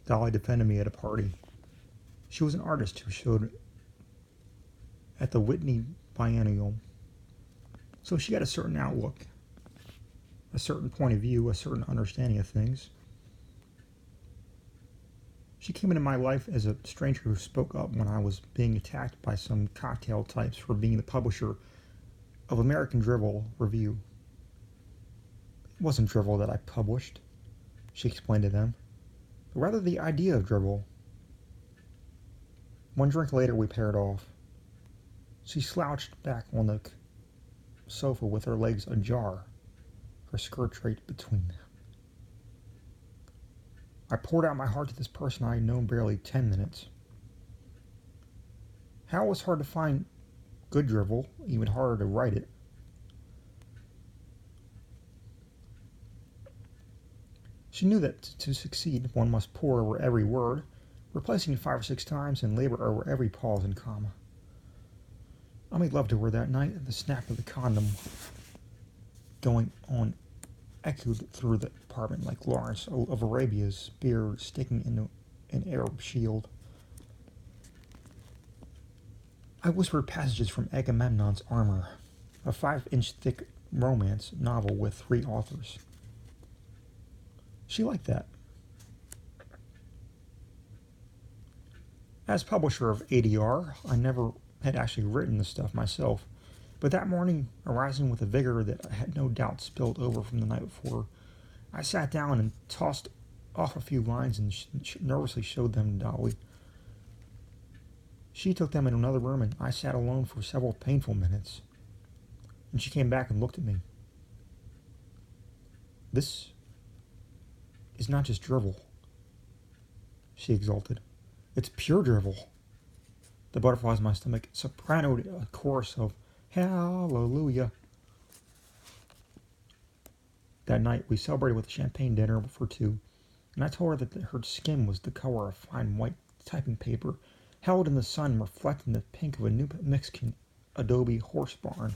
Dolly defended me at a party. She was an artist who showed at the Whitney Biennial, so she had a certain outlook, a certain point of view, a certain understanding of things. She came into my life as a stranger who spoke up when I was being attacked by some cocktail types for being the publisher of American Drivel Review. It wasn't Drivel that I published, she explained to them, but rather the idea of Drivel. One drink later, we paired off. She slouched back on the sofa with her legs ajar, her skirt draped between them. I poured out my heart to this person I had known barely 10 minutes. How it was hard to find good drivel, even harder to write it. She knew that to succeed, one must pore over every word, replacing it 5 or 6 times, and labor over every pause and comma. I made love to her that night, and the snap of the condom going on echoed through the apartment like Lawrence of Arabia's spear sticking into an Arab shield. I whispered passages from Agamemnon's Armor, a 5-inch thick romance novel with 3 authors. She liked that. As publisher of ADR, I never had actually written the stuff myself, but that morning, arising with a vigor that I had no doubt spilled over from the night before, I sat down and tossed off a few lines and nervously showed them to Dolly. She took them in another room, and I sat alone for several painful minutes. And she came back and looked at me. This is not just drivel, she exulted. It's pure drivel. The butterflies in my stomach sopranoed a chorus of hallelujah. That night, we celebrated with a champagne dinner for 2, and I told her that her skin was the color of fine white typing paper held in the sun, reflecting the pink of a New Mexican adobe horse barn.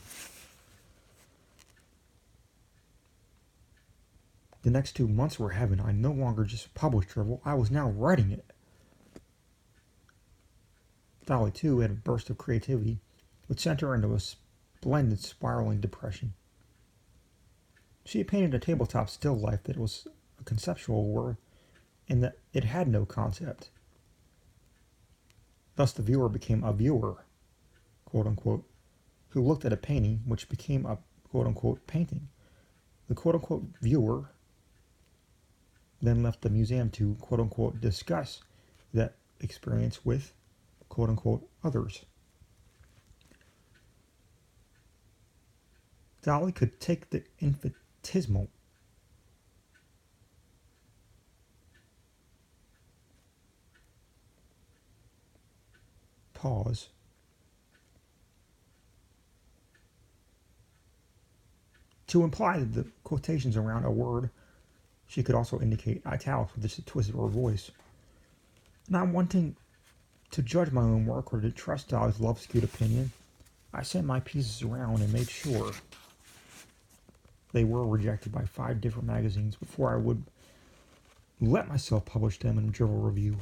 The next 2 months were heaven. I no longer just published drivel, I was now writing it. Dolly, too, had a burst of creativity, which sent her into a splendid spiraling depression. She had painted a tabletop still life that was a conceptual word, and that it had no concept. Thus the viewer became a viewer, quote unquote, who looked at a painting which became a quote unquote painting. The quote unquote viewer then left the museum to quote unquote discuss that experience with quote unquote others. Dolly could take the infinitesimal pause to imply that the quotations around a word. She could also indicate italics with just a twist of her voice. Not wanting to judge my own work or to trust Dolly's love-skewed opinion, I sent my pieces around and made sure they were rejected by 5 different magazines before I would let myself publish them in a Drivel Review.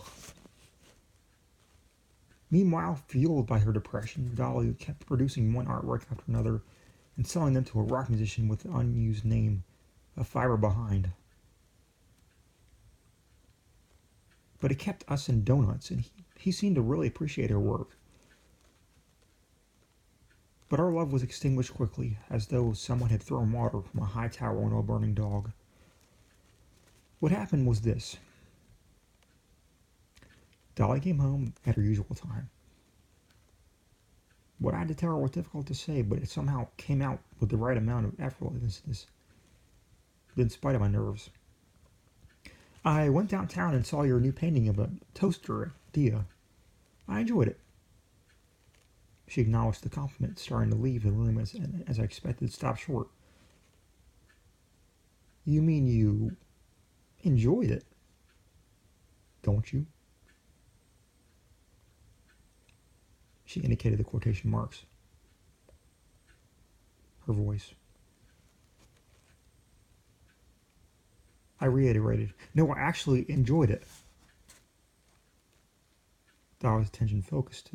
Meanwhile, fueled by her depression, Dolly kept producing one artwork after another and selling them to a rock musician with the unused name of Fiber Behind. But it kept us in donuts, and he seemed to really appreciate her work. But our love was extinguished quickly, as though someone had thrown water from a high tower onto a burning dog. What happened was this. Dolly came home at her usual time. What I had to tell her was difficult to say, but it somehow came out with the right amount of effortlessness, in spite of my nerves. I went downtown and saw your new painting of a toaster at Dia. I enjoyed it. She acknowledged the compliment, starting to leave the room as I expected, stopped short. You mean you enjoyed it, don't you? She indicated the quotation marks. Her voice. I reiterated, no, I actually enjoyed it. Dolly's attention focused,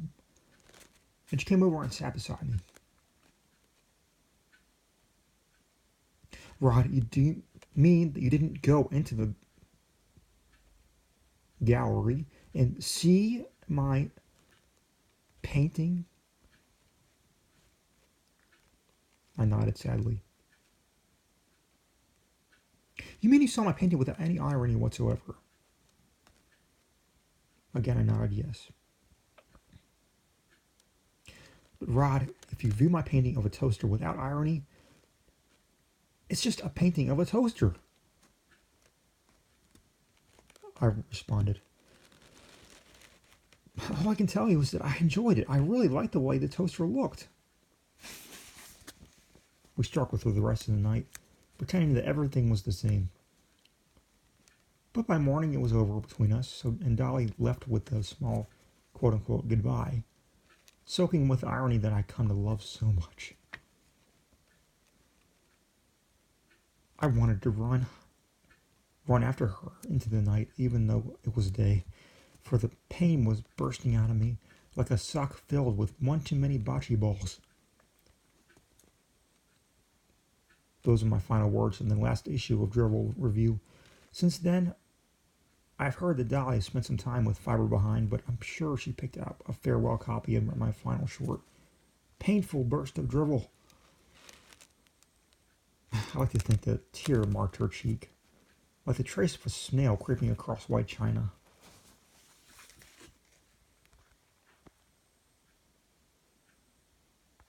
and she came over and sat beside me. Rod, you do mean that you didn't go into the gallery and see my painting? I nodded sadly. You mean you saw my painting without any irony whatsoever? Again, I nodded yes. But Rod, if you view my painting of a toaster without irony, it's just a painting of a toaster. I responded. All I can tell you is that I enjoyed it. I really liked the way the toaster looked. We struggled through the rest of the night, pretending that everything was the same. But by morning it was over between us, and Dolly left with a small quote-unquote goodbye, soaking with irony that I come to love so much. I wanted to run after her into the night, even though it was day, for the pain was bursting out of me like a sock filled with one too many bocce balls. Those are my final words in the last issue of Drivel Review. Since then, I've heard that Dolly has spent some time with Fiber Behind, but I'm sure she picked up a farewell copy of my final short. Painful burst of drivel. I like to think that a tear marked her cheek, like the trace of a snail creeping across white china.